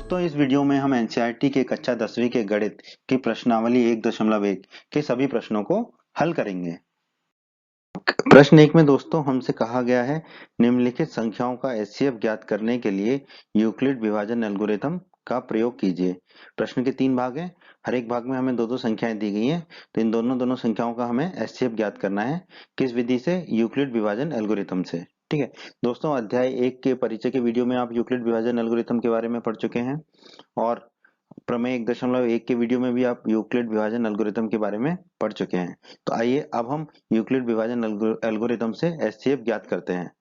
दोस्तों इस वीडियो में हम एनसीईआरटी के कक्षा 10वीं के गणित की प्रश्नावली 1.1 के सभी प्रश्नों को हल करेंगे। प्रश्न 1 में दोस्तों हमसे कहा गया है निम्नलिखित संख्याओं का एचसीएफ ज्ञात करने के लिए यूक्लिड विभाजन एल्गोरिथम का प्रयोग कीजिए। प्रश्न के 3 भाग हैं, हर एक भाग में हमें दो संख्याएं दी गई हैं, तो इन दोनों संख्याओं का हमें एचसीएफ ज्ञात करना है। किस विधि से? यूक्लिड विभाजन एल्गोरिथम से। ठीक है दोस्तों, अध्याय 1 के परिचय के वीडियो में आप यूक्लिड विभाजन एल्गोरिथम के बारे में पढ़ चुके हैं और प्रमेय 1.1 के वीडियो में भी आप यूक्लिड विभाजन एल्गोरिथम के बारे में पढ़ चुके हैं। तो आइए अब हम यूक्लिड विभाजन एल्गोरिथम से एचसीएफ ज्ञात करते हैं।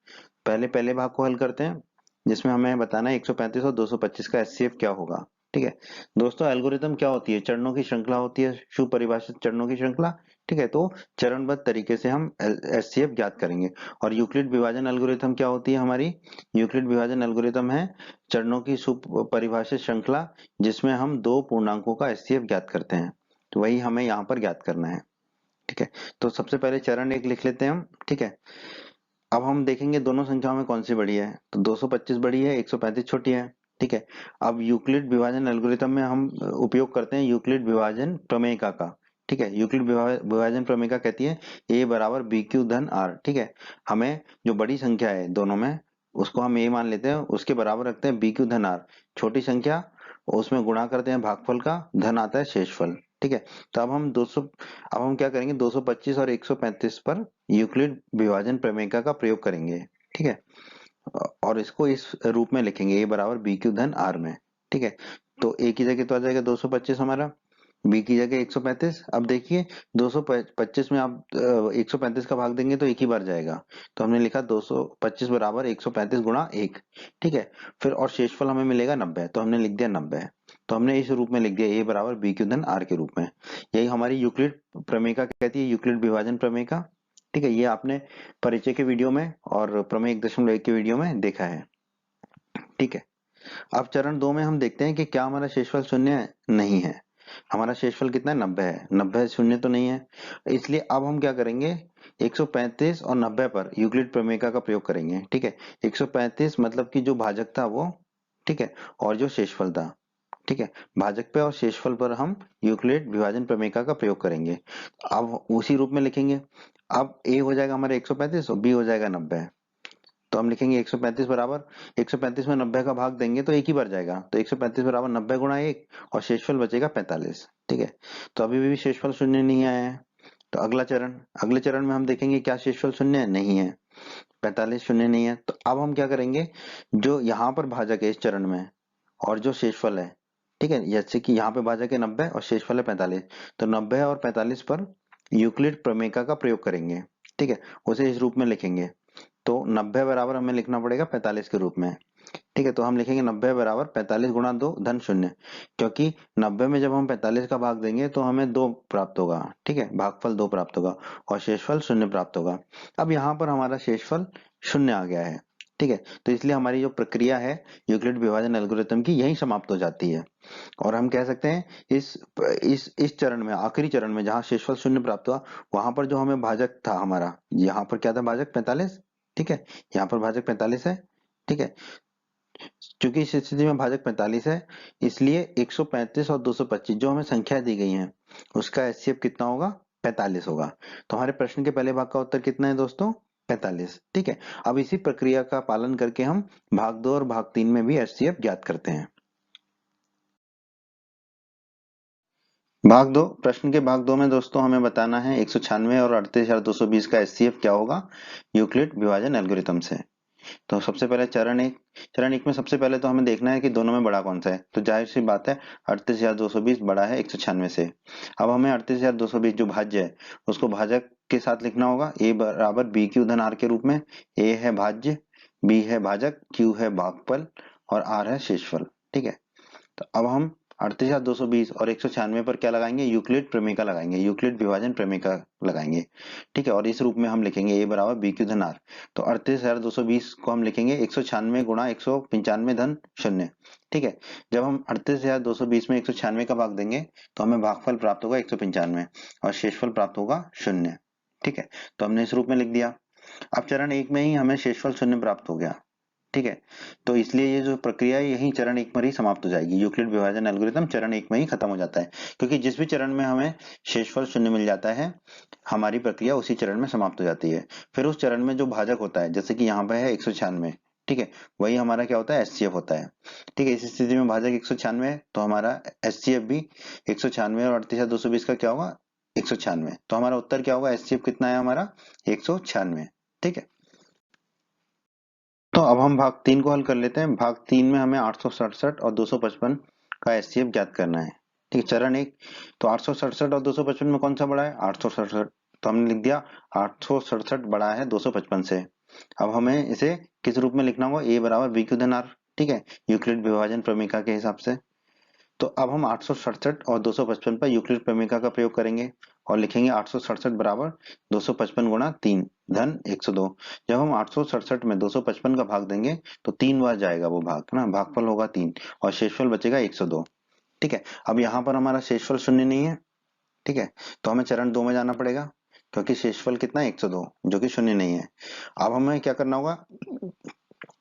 पहले भाग को हल करते हैं जिसमें हमें बताना है 135 और 225 का एचसीएफ क्या होगा। ठीक है दोस्तों, एल्गोरिथम क्या होती है? चरणों की श्रृंखला होती है, सुपरिभाषित चरणों की श्रृंखला। ठीक है, तो चरणबद्ध तरीके से हम एचसीएफ ज्ञात करेंगे। और यूक्लिड विभाजन एल्गोरिथम क्या होती है? हमारी यूक्लिड विभाजन एल्गोरिथम है चरणों की सुपरिभाषित श्रृंखला जिसमें हम दो पूर्णांकों का एचसीएफ ज्ञात करते हैं। तो वही हमें यहाँ पर ज्ञात करना है। ठीक है, तो सबसे पहले चरण 1 लिख लेते हैं हम। ठीक है, अब हम देखेंगे दोनों संख्याओं में कौन सी बड़ी है। तो 225 बड़ी है, 135 छोटी है। ठीक है, अब यूक्लिड विभाजन एल्गोरिथम में हम उपयोग करते हैं यूक्लिड विभाजन प्रमेयिका का। ठीक है, यूक्लिड विभाजन प्रमेयिका कहती है a बराबर बी क्यू धन r। ठीक है, हमें जो बड़ी संख्या है दोनों में उसको हम a मान लेते हैं, उसके बराबर रखते हैं बी क्यू धन r। छोटी संख्या उसमें गुणा करते हैं भागफल का, धन आता है शेषफल। ठीक है, तो अब हम क्या करेंगे 225 और 135 पर यूक्लिड विभाजन प्रमेयिका का प्रयोग करेंगे। ठीक है, और इसको इस रूप में लिखेंगे a बराबर बी क्यू धन r में। ठीक है, तो a की जगह तो आ जाएगा 225 हमारा, b की जगह 135। अब देखिए 225 में आप 135 का भाग देंगे तो एक ही बार जाएगा, तो हमने लिखा 225 बराबर 135 गुणा 1। ठीक है, फिर और शेषफल हमें मिलेगा 90, तो हमने लिख दिया 90। तो हमने इस रूप में लिख दिया a बराबर बी क्यू धन r के रूप में। यही हमारी यूक्लिड प्रमेयिका कहती है, यूक्लिड विभाजन प्रमेयिका। ठीक है, ये आपने परिचय के वीडियो में और प्रमेय 1.1 के वीडियो में देखा है। ठीक है, अब चरण 2 में हम देखते हैं कि क्या हमारा शेषफल शून्य नहीं है। हमारा शेषफल कितना है? 90 है। 90 शून्य तो नहीं है, इसलिए अब हम क्या करेंगे 135 और 90 पर यूक्लिड प्रमेयिका का प्रयोग करेंगे। ठीक है, 135 मतलब कि जो भाजक था वो, ठीक है, और जो शेषफल था। ठीक है, भाजक पे और शेषफल पर हम यूक्लिड विभाजन प्रमेयिका का प्रयोग करेंगे। अब उसी रूप में लिखेंगे। अब a हो जाएगा हमारे 135 और b हो जाएगा 90। तो हम लिखेंगे 135 बराबर 135 में 90 का भाग देंगे तो एक ही बार जाएगा, तो 135 बराबर 90 गुणा 1 और शेषफल बचेगा 45। ठीक है, तो अभी भी शेषफल शून्य नहीं आया है। तो अगले चरण में हम देखेंगे क्या शेषफल शून्य है? नहीं है, 45 शून्य नहीं है। तो अब हम क्या करेंगे, जो यहाँ पर भाजक है इस चरण में और जो शेषफल है, ठीक है, जैसे कि यहाँ पे भाजक है 90 और शेषफल है 45, तो 90 और 45 पर यूक्लिड प्रमेयिका का प्रयोग करेंगे। ठीक है, उसे इस रूप में लिखेंगे। तो 90 बराबर हमें लिखना पड़ेगा 45 के रूप में। ठीक है, तो हम लिखेंगे 90 बराबर 45 गुणा 2 धन 0, क्योंकि 90 में जब हम 45 का भाग देंगे तो हमें 2 प्राप्त होगा। ठीक है, भागफल 2 प्राप्त होगा और शेषफल 0 प्राप्त होगा। अब यहाँ पर हमारा शेषफल 0 आ गया है। ठीक है, तो इसलिए हमारी जो प्रक्रिया है यूक्लिड विभाजन एल्गोरिथम की यही समाप्त हो जाती है। और हम कह सकते हैं इस चरण में, आखिरी चरण में जहां शेषफल 0 प्राप्त हुआ, वहां पर जो हमें भाजक था हमारा, यहाँ पर क्या था भाजक 45। ठीक है, यहाँ पर भाजक 45 है। ठीक है, क्योंकि इस स्थिति में भाजक 45 है, इसलिए 135 और 225 जो हमें संख्या दी गई है उसका एचसीएफ कितना होगा? 45 होगा। तो हमारे प्रश्न के पहले भाग का उत्तर कितना है दोस्तों? 45। ठीक है, अब इसी प्रक्रिया का पालन करके हम भाग 2 और भाग 3 में भी एचसीएफ ज्ञात करते हैं। भाग 2, प्रश्न के भाग 2 में दोस्तों हमें बताना है 196 और 38220 का एचसीएफ क्या होगा यूक्लिड विभाजन एल्गोरिथम से। तो सबसे पहले चरण एक में सबसे पहले तो हमें देखना है कि दोनों में बड़ा कौन सा है। तो जाहिर सी बात है 38,220 बड़ा है 196 से। अब हमें 38,220 जो भाज्य है उसको भाजक के साथ लिखना होगा, a बराबर बी क्यू धन r के रूप में। a है भाज्य, b है भाजक, q है भागफल और r है शेषफल। ठीक है, तो अब हम 38,220 और 196 पर क्या लगाएंगे? यूक्लिड प्रमेयिका लगाएंगे, यूक्लिड विभाजन प्रमेयिका लगाएंगे। ठीक है, और इस रूप में हम लिखेंगे a बराबर बी क्यू धन r। तो 38,220 को हम लिखेंगे 196 गुणा 195 धन 0। ठीक है, जब हम 38,220 में 196 का भाग देंगे तो हमें भागफल प्राप्त होगा 195 और शेषफल प्राप्त होगा 0। ठीक है, तो हमने इस रूप में लिख दिया। अब चरण 1 में ही हमें शेषफल 0 प्राप्त हो गया। ठीक है। तो इसलिए ये जो प्रक्रिया है यही चरण 1 पर ही समाप्त हो जाएगी। यूक्लिड विभाजन एल्गोरिथम चरण 1 में ही खत्म हो जाता है, क्योंकि जिस भी चरण में हमें शेषफल शून्य मिल जाता है, हमारी प्रक्रिया उसी चरण में समाप्त हो जाती है। फिर उस चरण में जो भाजक होता है, जैसे कि यहाँ पे है 196, ठीक है, वही हमारा क्या होता है, एचसीएफ होता है। ठीक है, इस स्थिति में भाजक 196 है, तो हमारा एचसीएफ भी 196 और 38,220 का क्या होगा, 196। तो हमारा उत्तर क्या होगा, एचसीएफ कितना है हमारा, 196। ठीक है, तो अब हम भाग 3 को हल कर लेते हैं। भाग 3 में हमें 867 और 255 का एचसीएफ ज्ञात करना है। ठीक है, चरण 1, तो 867 और 255 में कौन सा बड़ा है, 867। तो हमने लिख दिया 867 बड़ा है 255 से। अब हमें इसे किस रूप में लिखना होगा, ए बराबर बी क्यू धन आर। ठीक है, यूक्लिड विभाजन प्रमेय के हिसाब से। तो अब हम 867 और 255 पर यूक्लिड प्रमेय का प्रयोग करेंगे और लिखेंगे 867 बराबर 255 गुणा 3 धन 102। जब हम 867 में 255 का भाग देंगे तो 3 बार जाएगा वो भाग, है ना, भागफल होगा 3 और शेषफल बचेगा 102। ठीक है, अब यहाँ पर हमारा शेषफल शून्य नहीं है। ठीक है, तो हमें चरण 2 में जाना पड़ेगा, क्योंकि शेषफल कितना है, 102, जो कि शून्य नहीं है। अब हमें क्या करना होगा,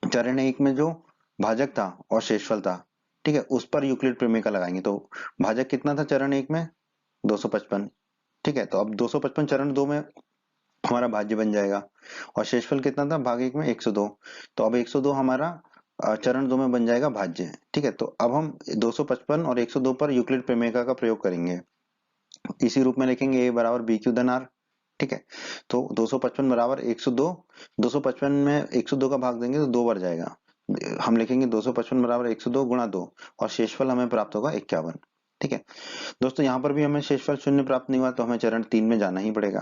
चरण 1 में जो भाजक था और शेषफल था, ठीक है, उस पर यूक्लिड प्रमेय का लगाएंगे। तो भाजक कितना था चरण 1 में, 255। ठीक है, तो अब 255 चरण 2 में हमारा भाज्य बन जाएगा और शेषफल कितना था भाग 1 में, 102। तो अब 102 हमारा चरण 2 में बन जाएगा भाज्य। ठीक है, तो अब हम 255 और 102 पर यूक्लिड प्रमेय का प्रयोग करेंगे। इसी रूप में लिखेंगे ए बराबर बी क्यू धन आर। ठीक है, तो 255 बराबर 102, 255 में 102 का भाग देंगे तो 2 बार जाएगा। हम लिखेंगे 255 बराबर 102 गुणा 2 और शेषफल हमें प्राप्त होगा 51। ठीक है दोस्तों, यहाँ पर भी हमें शेषफल शून्य प्राप्त नहीं हुआ, तो हमें चरण 3 में जाना ही पड़ेगा,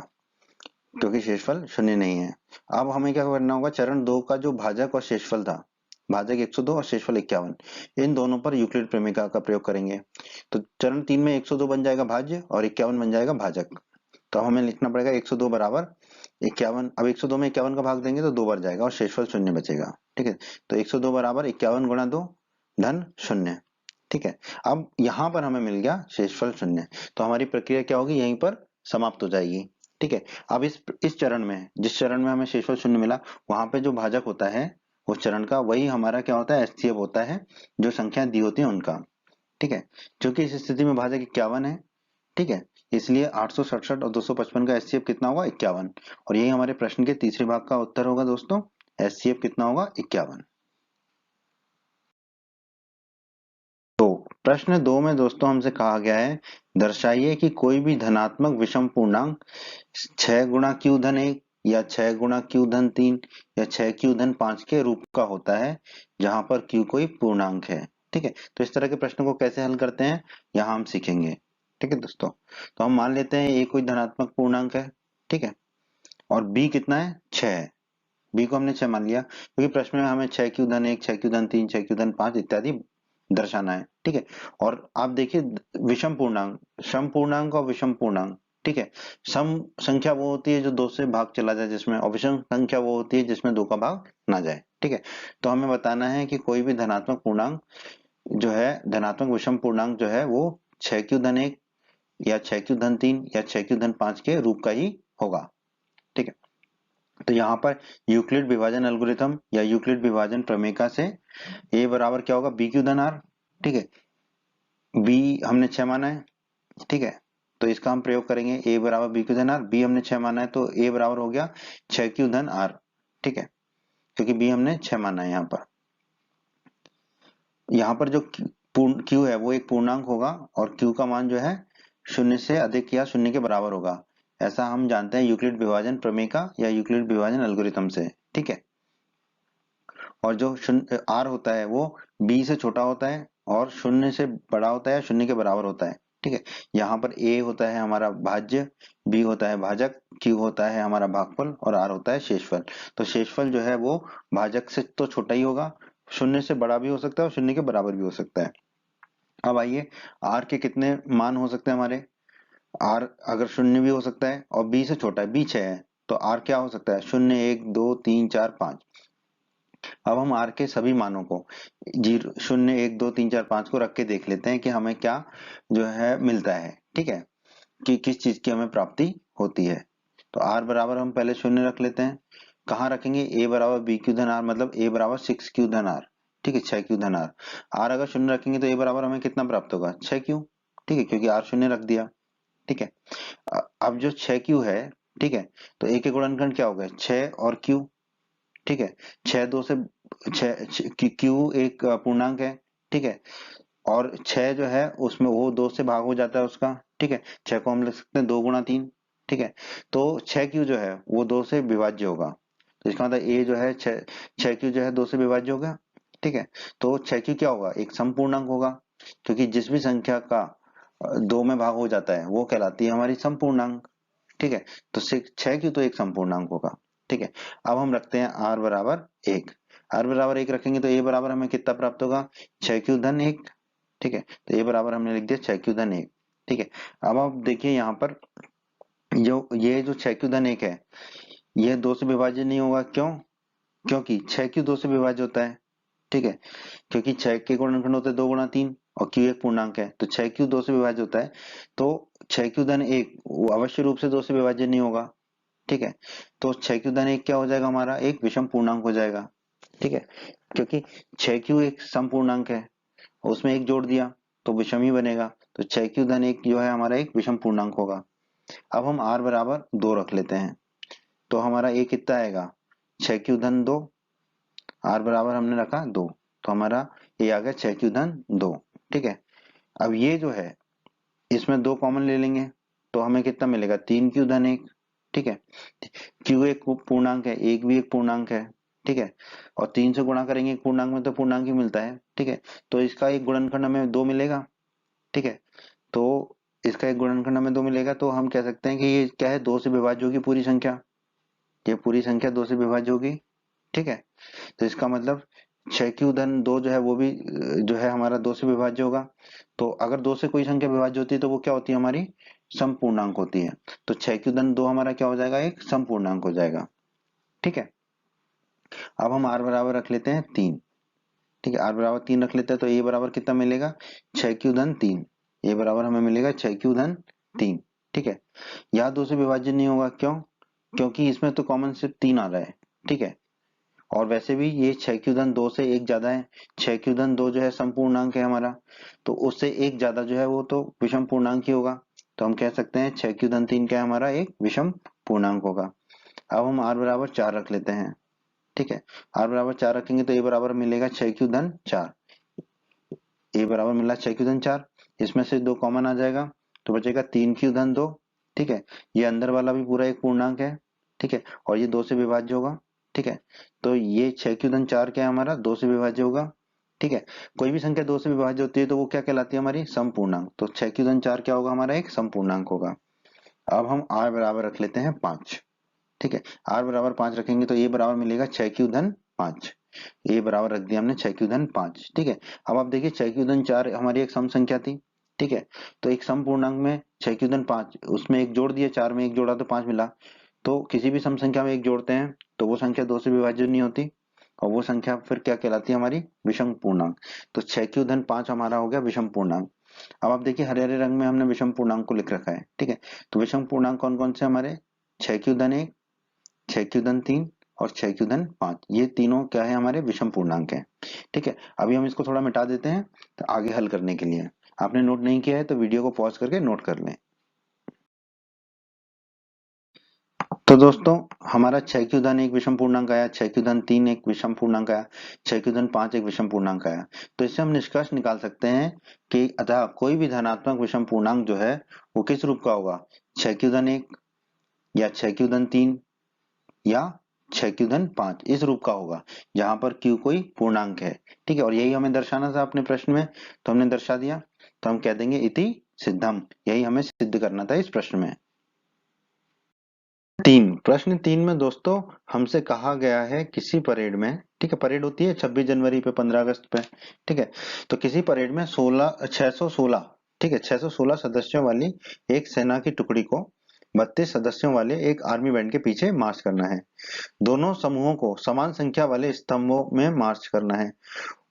क्योंकि शेषफल शून्य नहीं है। अब हमें क्या करना होगा, चरण 2 का जो भाजक और शेषफल था, भाजक 102 और शेषफल 51, इन दोनों पर यूक्लिड प्रमेय का प्रयोग करेंगे। तो चरण 3 में 102 बन जाएगा भाज्य और 51 बन जाएगा भाजक। तो हमें लिखना पड़ेगा 102 बराबर 51। अब 102 में 51 का भाग देंगे तो 2 बार जाएगा और शेषफल शून्य बचेगा। ठीक है, तो 102 बराबर 51 गुणा 2 धन शून्य। ठीक है, अब यहाँ पर हमें मिल गया शेषफल शून्य, तो हमारी प्रक्रिया क्या होगी, यहीं पर समाप्त हो जाएगी। ठीक है, अब इस चरण में, जिस चरण में हमें शेषफल शून्य मिला, वहां पे जो भाजक होता है उस चरण का, वही हमारा क्या होता है, एचसीएफ होता है, जो संख्या दी होती है उनका। ठीक है, क्योंकि इस स्थिति में भाजक 51 है। ठीक है, इसलिए 867 और 255 का एचसीएफ कितना होगा, 51। और यही हमारे प्रश्न के तीसरे भाग का उत्तर होगा दोस्तों, एचसीएफ कितना होगा, 51। तो प्रश्न 2 में दोस्तों हमसे कहा गया है, दर्शाइए कि कोई भी धनात्मक विषम पूर्णांक 6 गुणा क्यू धन 1 या 6 गुणा क्यू धन 3 या 6 क्यू धन 5 के रूप का होता है, जहां पर क्यू कोई पूर्णांक है। ठीक है, तो इस तरह के प्रश्न को कैसे हल करते हैं, यहाँ हम सीखेंगे। ठीक है दोस्तों, तो हम मान लेते हैं ए कोई धनात्मक पूर्णांक है। ठीक है, और बी कितना है, 6 है। बी को हमने 6 मान लिया, क्योंकि प्रश्न में हमें 6 क्यू धन 1, 6 क्यू धन 3, 6 क्यू धन 5 इत्यादि दर्शाना है। ठीक है, और आप देखिए, विषम पूर्णांक, सम पूर्णांक और विषम पूर्णांक, ठीक है, सम संख्या वो होती है जो 2 से भाग चला जाए जिसमें, और विषम संख्या वो होती है जिसमें 2 का भाग ना जाए। ठीक है, तो हमें बताना है कि कोई भी धनात्मक पूर्णांक जो है, धनात्मक विषम पूर्णांक जो है वो 6 क्यू धन 1 या 6 क्यू धन 3 या 6 क्यू धन 5 के रूप का ही होगा। ठीक है, तो यहाँ पर यूक्लिड विभाजन एल्गोरिथम या यूक्लिड विभाजन प्रमेय से ए बराबर क्या होगा, बी क्यू धन आर। ठीक है, बी हमने 6 माना है। ठीक है, तो इसका हम प्रयोग करेंगे, ए बराबर बी क्यू धन आर, बी हमने 6 माना है तो ए बराबर हो गया 6 क्यू धन आर। ठीक है, क्योंकि बी हमने 6 माना है। यहाँ पर जो क्यू है वो एक पूर्णांक होगा और क्यू का मान जो है शून्य से अधिक या शून्य के बराबर होगा, ऐसा हम जानते हैं यूक्लिड विभाजन प्रमेय का या यूक्लिड विभाजन एल्गोरिथम से। ठीक है, और जो शून्य आर होता है वो बी से छोटा होता है और शून्य से बड़ा होता है, शून्य के बराबर होता है। ठीक है, यहाँ पर ए होता है हमारा भाज्य, बी होता है भाजक, क्यू होता है हमारा भागफल और आर होता है शेषफल। तो शेषफल जो है वो भाजक से तो छोटा ही होगा, शून्य से बड़ा भी हो सकता है और शून्य के बराबर भी हो सकता है। अब आइए, आर के कितने मान हो सकते हैं हमारे, आर अगर शून्य भी हो सकता है और बी से छोटा है, बी 6 है, तो आर क्या हो सकता है, शून्य, 1, 2, 3, 4, 5। अब हम आर के सभी मानों को 0, 0, 1, 2, 3, 4, 5 को रख के देख लेते हैं कि हमें क्या जो है मिलता है। ठीक है, कि किस चीज की हमें प्राप्ति होती है। तो आर बराबर हम पहले 0 रख लेते हैं, कहाँ रखेंगे, a बराबर b क्यू धन r, मतलब a बराबर 6 क्यू धन r, ठीक है, 6 क्यू धन r। r अगर शून्य रखेंगे तो a बराबर हमें कितना प्राप्त होगा, 6 क्यू, ठीक है, क्योंकि r शून्य रख दिया, ठीक है। अब जो 6 क्यू है, ठीक है, तो a के गुणनखंड क्या हो गए, 6 और q, ठीक है। 6 2 से 6 क्यू एक पूर्णांक है, ठीक है, और 6 जो है उसमें वो 2 से भाग हो जाता है उसका, ठीक है। 6 को हम लिख सकते हैं 2 गुणा 3, ठीक है। तो 6 क्यू जो है वो 2 से विभाज्य होगा, तो इसका मतलब a जो है 6 क्यू जो है 2 से विभाज्य होगा, ठीक है। तो 6 क्यू क्या होगा, एक समपूर्णांक होगा, क्योंकि जिस भी संख्या का 2 में भाग हो जाता है वो कहलाती है हमारी समपूर्णांक, ठीक है। तो 6 क्यू तो एक समपूर्णांक होगा, ठीक है। अब हम रखते हैं r बराबर 1, r बराबर 1 रखेंगे तो a बराबर हमें कितना प्राप्त होगा, 6 क्यू धन 1, ठीक है। तो a बराबर हमने लिख दिया 6 क्यू धन 1, ठीक है। अब आप देखिए यहाँ पर जो ये जो 6 क्यू धन 1 है, ये 2 से विभाजित नहीं होगा, क्यों, क्योंकि 6 क्यू 2 से विभाज्य होता है, ठीक है, क्योंकि 6 के गुणनखंड होते हैं 2 गुणा 3 और q एक पूर्णांक है, तो 6 क्यू 2 से विभाज्य होता है, तो 6 क्यू धन 1 वो अवश्य रूप से 2 से विभाज्य नहीं होगा, ठीक है। तो 6 क्यू धन 1 क्या हो जाएगा, हमारा एक विषम पूर्णांक हो जाएगा, ठीक है, क्योंकि 6 क्यू एक सम पूर्णांक है, उसमें एक जोड़ दिया तो विषम ही बनेगा, तो 6 क्यू धन 1 जो है हमारा एक विषम पूर्णांक होगा। अब हम r बराबर 2 रख लेते हैं, तो हमारा a कितना आएगा, 6 क्यू धन 2, r बराबर हमने रखा 2, तो हमारा a आ गया 6 क्यू धन 2, ठीक है। अब ये जो है इसमें 2 कॉमन ले लेंगे तो हमें कितना मिलेगा, 3 क्यू धन 1, ठीक है। q एक पूर्णांक है, 1 भी एक पूर्णांक है, ठीक है, और 3 से गुणा करेंगे एक पूर्णांक में तो पूर्णांक ही मिलता है, ठीक है। तो इसका एक गुणनखंड हमें 2 मिलेगा, ठीक है। तो इसका एक गुणनखंड हमें 2 मिलेगा, तो हम कह सकते हैं कि ये क्या है, 2 से विभाज्य होगी पूरी संख्या, ये पूरी संख्या 2 से विभाज्य होगी, ठीक है। तो इसका मतलब 6 क्यू धन 2 जो है वो भी जो है हमारा 2 से विभाज्य होगा। तो अगर 2 से कोई संख्या विभाज्य होती है तो वो क्या होती है, हमारी समपूर्णांक होती है। तो 6 क्यू धन 2 हमारा क्या हो जाएगा, एक समपूर्णांक हो जाएगा, ठीक है। अब हम r बराबर रख लेते हैं 3, ठीक है, r बराबर 3 रख लेते हैं, तो a बराबर कितना मिलेगा, 6 क्यू धन 3, a बराबर हमें मिलेगा 6 क्यू धन 3, ठीक है। यहाँ 2 से विभाज्य नहीं होगा, क्यों, क्योंकि इसमें तो कॉमन सिर्फ 3 आ रहा है, ठीक है। और वैसे भी ये 6 क्यू धन 2 से एक ज्यादा है, 6 क्यू धन 2 जो है समपूर्णांक है हमारा, तो उससे एक ज्यादा जो है वो तो विषम पूर्णांक ही होगा, तो हम कह सकते हैं 6 क्यू धन 3 क्या है, हमारा एक विषम पूर्णांक होगा। अब हम r बराबर 4 रख लेते हैं, ठीक है। r बराबर 4 रखेंगे तो a बराबर मिलेगा 6 क्यू धन 4, a बराबर मिला 6 क्यू धन 4, इसमें से 2 कॉमन आ जाएगा तो बचेगा 3 क्यू धन 2, ठीक है। ये अंदर वाला भी पूरा एक पूर्णांक है, ठीक है, और ये 2 से विभाज्य होगा, ठीक है। तो ये 6 क्यू धन 4 क्या है, हमारा 2 से विभाज्य होगा, ठीक है। कोई भी संख्या 2 से विभाज्य होती है तो वो क्या कहलाती है, हमारी समपूर्णांक, तो 6 क्यू धन 4 क्या होगा, हमारा एक समपूर्णांक होगा। अब हम r बराबर रख लेते हैं 5, ठीक है। r बराबर 5 रखेंगे तो a बराबर मिलेगा 6 क्यू धन 5, a बराबर रख दिया हमने 6 क्यू धन 5, ठीक है। अब आप देखिए 6 क्यू धन 4 हमारी एक सम संख्या थी, ठीक है। तो एक सम पूर्णांक में 6 क्यू धन 5, उसमें एक जोड़ दिया, 4 में एक जोड़ा तो 5 मिला, तो किसी भी सम संख्या में एक जोड़ते हैं तो वो संख्या 2 से विभाज्य नहीं होती, और वो संख्या फिर क्या कहलाती है, हमारी विषम पूर्णांक। तो 6 क्यू धन 5 हमारा हो गया विषम पूर्णांक। अब आप देखिए हरे हरे रंग में हमने विषम पूर्णांक को लिख रखा है, ठीक है। तो विषम पूर्णांक कौन कौन से हमारे, 6 क्यू धन 1, 6 क्यू धन 3 और 6 क्यू धन 5, ये तीनों क्या है, हमारे विषम पूर्णांक है, ठीक है। अभी हम इसको थोड़ा मिटा देते हैं तो आगे हल करने के लिए, आपने नोट नहीं किया है तो वीडियो को पॉज करके नोट कर लें। तो दोस्तों हमारा 6 क्यू धन एक विषम पूर्णांक आया, 6 क्यू धन 3 एक विषम पूर्णांक आया, 6 क्यू धन 5 एक विषम पूर्णांक आया। तो इससे हम निष्कर्ष निकाल सकते हैं कि अतः कोई भी धनात्मक विषम पूर्णांक जो है वो किस रूप का होगा, 6 क्यू धन 1 या 6 क्यू धन 3 या 6 क्यू धन 5, इस रूप का होगा जहां पर q कोई पूर्णांक है, ठीक है। और यही हमें दर्शाना था अपने प्रश्न में, तो हमने दर्शा दिया, तो हम कह देंगे इति सिद्धम, यही हमें सिद्ध करना था इस प्रश्न में। प्रश्न 3 में दोस्तों हमसे कहा गया है किसी परेड में, ठीक है, परेड होती है 26 जनवरी पे, 15 अगस्त पे, ठीक है। तो किसी परेड में 616, ठीक है, 616 सदस्यों वाली एक सेना की टुकड़ी को 32 सदस्यों वाले एक आर्मी बैंड के पीछे मार्च करना है। दोनों समूहों को समान संख्या वाले स्तंभों में मार्च करना है।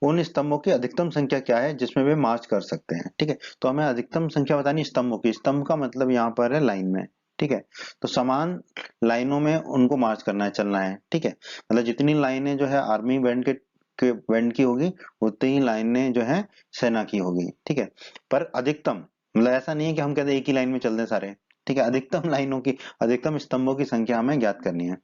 उन स्तंभों की अधिकतम संख्या क्या है जिसमें वे मार्च कर सकते हैं, ठीक है। तो हमें अधिकतम संख्या बतानी स्तंभों की, स्तंभ का मतलब यहाँ पर है लाइन में, ठीक है। तो समान लाइनों में उनको मार्च करना है, चलना है, ठीक है। मतलब जितनी लाइनें जो है आर्मी बैंड के बैंड की होगी, उतनी ही लाइनें जो है सेना की होगी, ठीक है। पर अधिकतम, मतलब ऐसा नहीं है कि हम कहते हैं एक ही लाइन में चल दें सारे, ठीक है। अधिकतम लाइनों की, अधिकतम स्तंभों की संख्या हमें ज्ञात करनी है।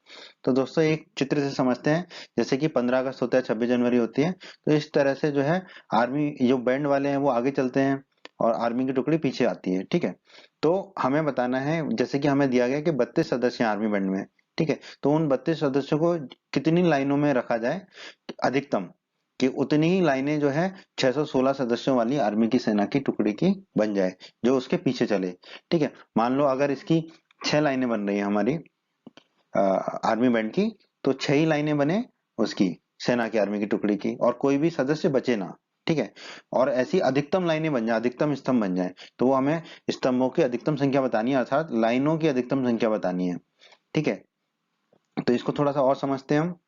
तो दोस्तों एक चित्र से समझते हैं, जैसे कि 15 अगस्त होता है, 26 जनवरी होती है, तो इस तरह से जो है आर्मी जो बैंड वाले हैं वो आगे चलते हैं और आर्मी की टुकड़ी पीछे आती है, ठीक है। तो हमें बताना है, जैसे कि हमें दिया गया कि 32 सदस्य हैं आर्मी बैंड में, ठीक है। तो उन 32 सदस्यों को कितनी लाइनों में रखा जाए अधिकतम, कि उतनी ही लाइनें जो है 616 सदस्यों वाली आर्मी की सेना की टुकड़ी की बन जाए, जो उसके पीछे चले, ठीक है। मान लो अगर इसकी 6 लाइनें बन रही है हमारी आर्मी बैंड की, तो 6 ही लाइनें बने उसकी सेना की आर्मी की टुकड़ी की, और कोई भी सदस्य बचे ना, ठीक है। और ऐसी अधिकतम लाइनें बन जाए, अधिकतम स्तंभ बन जाए, तो वो हमें स्तंभों की अधिकतम संख्या बतानी है, अर्थात लाइनों की अधिकतम संख्या बतानी है, ठीक है। तो इसको थोड़ा सा और समझते हैं हम,